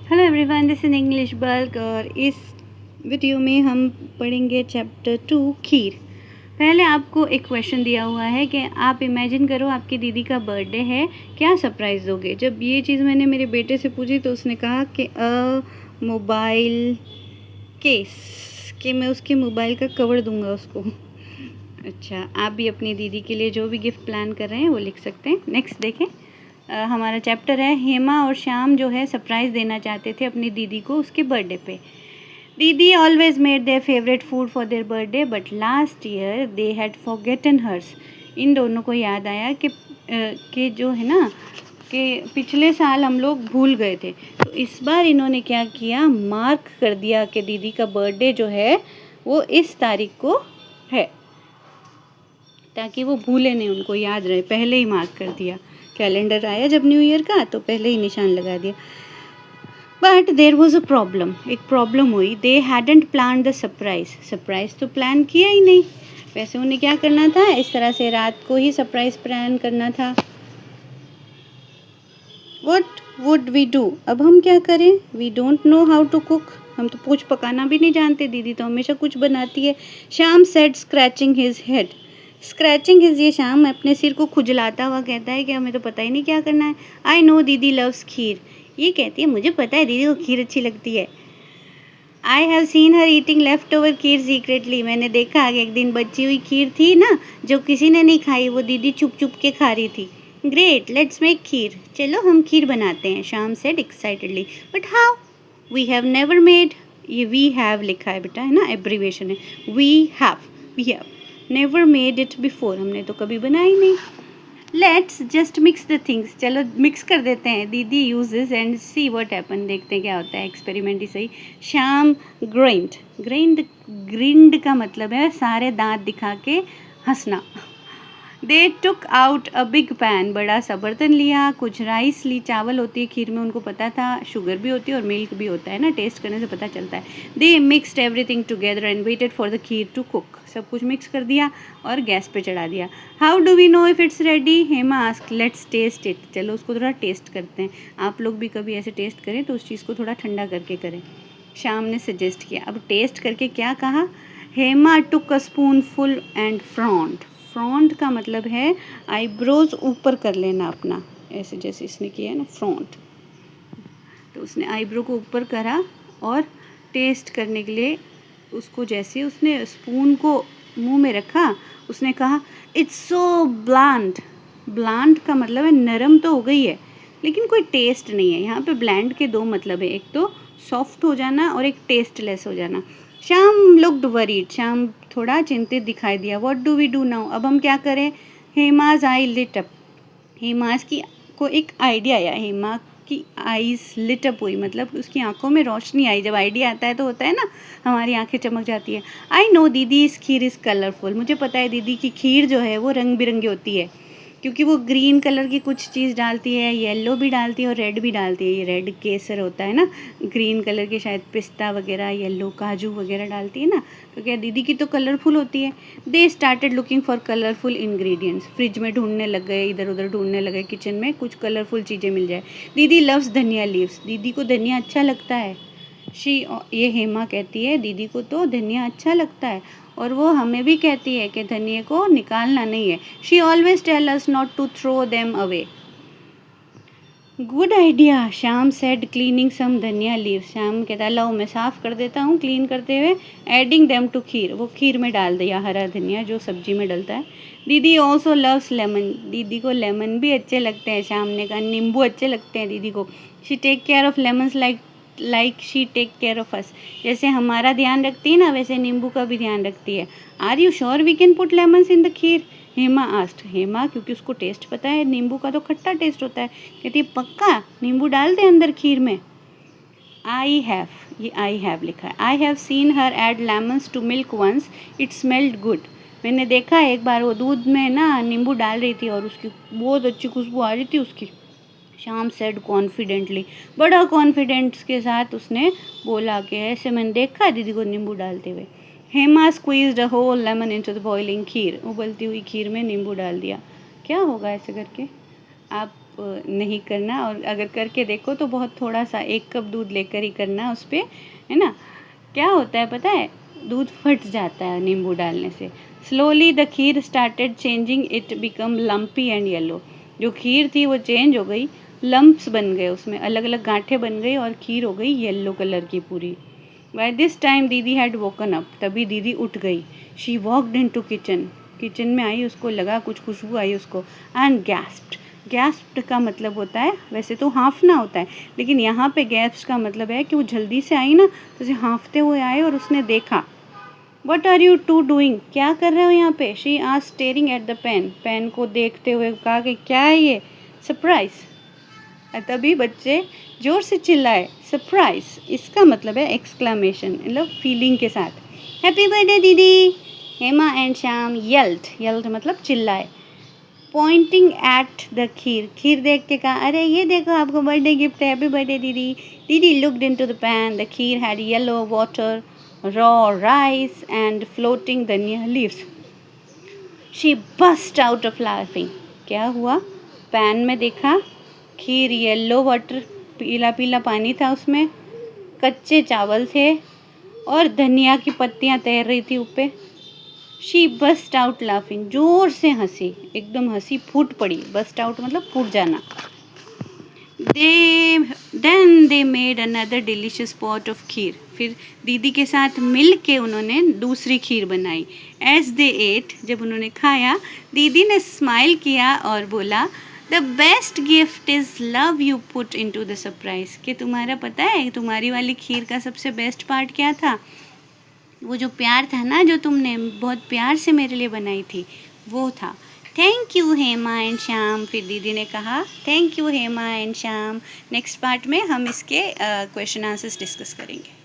Hello everyone, this in English bulk और इस video में हम पढ़ेंगे चैप्टर 2 खीर। पहले आपको एक क्वेश्चन दिया हुआ है कि आप इमेजिन करो आपकी दीदी का बर्थडे है, क्या सरप्राइज़ दोगे। जब ये चीज़ मैंने मेरे बेटे से पूछी तो उसने कहा कि मोबाइल केस, कि मैं उसके मोबाइल का कवर दूंगा उसको। अच्छा, आप भी अपनी दीदी के लिए जो भी गिफ्ट प्लान कर रहे हैं वो लिख सकते हैं। नेक्स्ट देखें। हमारा चैप्टर है हेमा और श्याम जो है सरप्राइज़ देना चाहते थे अपनी दीदी को उसके बर्थडे पे। दीदी always made their favourite food for their birthday but last year they had forgotten hers. इन दोनों को याद आया कि जो है ना कि पिछले साल हम लोग भूल गए थे, तो इस बार इन्होंने क्या किया, मार्क कर दिया कि दीदी का बर्थडे जो है वो इस तारीख को है, ताकि वो भूले नहीं, उनको याद रहे। पहले ही मार्क कर दिया, कैलेंडर आया जब न्यू ईयर का तो पहले ही निशान लगा दिया। But there was a problem, एक प्रॉब्लम हुई। दे हैडेंट प्लान द सरप्राइज तो प्लान किया ही नहीं। वैसे उन्हें क्या करना था, इस तरह से रात को ही सरप्राइज प्लान करना था। वट वुड वी डू, अब हम क्या करें। We don't know how to cook, हम तो कुछ पकाना भी नहीं जानते, दीदी तो हमेशा कुछ बनाती है। Shyam said scratching his head, scratching his, ये श्याम अपने सिर को खुजलाता हुआ कहता है कि हमें तो पता ही नहीं क्या करना है। आई नो दीदी लव्स खीर, ये कहती है मुझे पता है दीदी को खीर अच्छी लगती है। I have seen her eating left over kheer secretly, मैंने देखा कि एक दिन बची हुई खीर थी ना जो किसी ने नहीं खाई, वो दीदी छुप छुप के खा रही थी। ग्रेट, लेट्स मेक खीर, चलो हम खीर बनाते हैं, Shyam said excitedly. But how, we have never made, ये वी हैव लिखा है बेटा, है ना, एब्रीवेशन है। We have never made it before, हमने तो कभी बनाई नहीं। Let's just mix the things, चलो मिक्स कर देते हैं। दीदी uses and see what happen, देखते हैं क्या होता है, एक्सपेरिमेंट ही सही। श्याम ग्रिंड का मतलब है सारे दांत दिखा के हंसना। They took out a big pan, बड़ा सा बर्तन लिया, कुछ राइस ली, चावल होती है खीर में, उनको पता था, शुगर भी होती है और मिल्क भी होता है ना, टेस्ट करने से पता चलता है। They mixed everything together and waited for the kheer to cook, सब कुछ मिक्स कर दिया और गैस पे चढ़ा दिया। How do we know if it's ready, Hema ask. Let's test it, चलो उसको थोड़ा टेस्ट करते हैं। आप लोग भी कभी ऐसे टेस्ट करें तो उस चीज़ को थोड़ा ठंडा करके करें, श्याम ने सजेस्ट किया। अब टेस्ट करके क्या कहा, Hema took a spoonful and frowned, frowned का मतलब है आईब्रोज ऊपर कर लेना अपना, ऐसे जैसे इसने किया है ना फ्रॉन्ट, तो उसने आईब्रो को ऊपर करा और टेस्ट करने के लिए उसको, जैसे उसने स्पून को मुंह में रखा, उसने कहा इट्स सो ब्लैंड। ब्लैंड का मतलब है नरम तो हो गई है लेकिन कोई टेस्ट नहीं है। यहाँ पे ब्लैंड के दो मतलब है, एक तो सॉफ्ट हो जाना और एक टेस्टलेस हो जाना। श्याम लुक्ड वरीड, श्याम थोड़ा चिंतित दिखाई दिया। What do we do now, अब हम क्या करें। हेमाज आई लिट अप, हेमाज की को एक आइडिया आया, हेमा की आईज लिट अप हुई, मतलब उसकी आंखों में रोशनी आई। जब आइडिया आता है तो होता है ना, हमारी आंखें चमक जाती है। आई नो दीदी इस खीर इज़ कलरफुल, मुझे पता है दीदी की खीर जो है वो रंग बिरंगी होती है, क्योंकि वो ग्रीन कलर की कुछ चीज़ डालती है, येलो भी डालती है और रेड भी डालती है। ये रेड केसर होता है ना, ग्रीन कलर के शायद पिस्ता वगैरह, येलो काजू वगैरह डालती है ना, तो क्या दीदी की तो कलरफुल होती है। They started looking for colourful ingredients, fridge में ढूंढने लग गए, इधर उधर ढूंढने लगे, किचन में कुछ कलरफुल चीज़ें मिल जाए। दीदी लव्स धनिया लीव्स, दीदी को धनिया अच्छा लगता है। ये हेमा कहती है दीदी को तो धनिया अच्छा लगता है, और वो हमें भी कहती है कि धनिया को निकालना नहीं है। She always tell us not to throw them away. Good idea, Shyam said cleaning some dhania leave, Shyam कहता है लो मैं साफ़ कर देता हूँ क्लीन करते हुए। एडिंग देम टू खीर, वो खीर में डाल दिया हरा धनिया जो सब्जी में डलता है। दीदी ऑल्सो लव्स लेमन, दीदी को लेमन भी अच्छे लगते हैं, श्याम ने कहा नींबू अच्छे लगते हैं दीदी को। She take care of lemons like she take care of us, जैसे हमारा ध्यान रखती है ना वैसे नींबू का भी ध्यान रखती है। Are you sure we can put lemons in the kheer, Hema asked, Hema क्योंकि उसको टेस्ट पता है, नींबू का तो खट्टा टेस्ट होता है, कहती है पक्का नींबू डाल दे अंदर खीर में। आई हैव, ये आई हैव लिखा है। I have seen her add lemons to milk once, it smelled good, मैंने देखा एक बार वो दूध में ना नींबू डाल रही थी और उसकी बहुत अच्छी खुशबू आ रही थी उसकी। श्याम सेड कॉन्फिडेंटली, बड़ा कॉन्फिडेंस के साथ उसने बोला कि ऐसे मैंने देखा है दीदी को नींबू डालते हुए। Hema squeezed a whole lemon into the boiling kheer, उबलती हुई खीर में नींबू डाल दिया। क्या होगा ऐसे करके, आप नहीं करना, और अगर करके देखो तो बहुत थोड़ा सा 1 कप दूध लेकर ही करना उस पर, है ना। क्या होता है पता है, दूध फट जाता है नींबू डालने से। Slowly the kheer started changing, it become lumpy and yellow. जो खीर थी वो चेंज हो गई, लम्प्स बन गए, उसमें अलग अलग गांठें बन गई और खीर हो गई येलो कलर की पूरी। बाय दिस टाइम दीदी हैड वोकन अप, तभी दीदी उठ गई। She walked in to kitchen में आई, उसको लगा कुछ खुशबू आई उसको, एंड गैस्प्ड। गैस्प्ड का मतलब होता है, वैसे तो हाँफना होता है, लेकिन यहाँ पे गैस्प्ड का मतलब है कि वो जल्दी से आई ना, तो उसे हाँफते हुए आए और उसने देखा। What are you two doing, क्या कर रहे हो यहाँ पे? She are staring at the pan, pan को देखते हुए कहा कि क्या है ये? सरप्राइज। तभी बच्चे जोर से चिल्लाए सरप्राइज, इसका मतलब है एक्सक्लामेशन, मतलब फीलिंग के साथ। हैप्पी बर्थडे दीदी, हेमा एंड श्याम येल्ड मतलब चिल्लाए। पॉइंटिंग एट द खीर, खीर देख के कहा, अरे ये देखो आपको बर्थडे गिफ्ट है, हैप्पी बर्थडे दीदी। दीदी looked into the pan, the kheer had yellow water, raw rice and floating धनिया leaves. She burst out of laughing. क्या हुआ? पैन में देखा, खीर येलो वाटर, पीला पीला पानी था उसमें, कच्चे चावल थे और धनिया की पत्तियाँ तैर रही थी ऊपर। शी बस्ट आउट लाफिंग, जोर से हंसी, एकदम हंसी फूट पड़ी। बस्ट आउट मतलब फूट जाना। They made another delicious pot of kheer, फिर दीदी के साथ मिल के उन्होंने दूसरी खीर बनाई। एज दे एट, जब उन्होंने खाया, दीदी ने स्माइल किया और बोला, the best gift is love you put into the surprise. कि तुम्हारा पता है तुम्हारी वाली खीर का सबसे बेस्ट पार्ट क्या था? वो जो प्यार था ना, जो तुमने बहुत प्यार से मेरे लिए बनाई थी, वो था। Thank you Hema and Shyam, फिर दीदी ने कहा thank you Hema and Shyam. Next part में हम इसके क्वेश्चन आंसर्स डिस्कस करेंगे।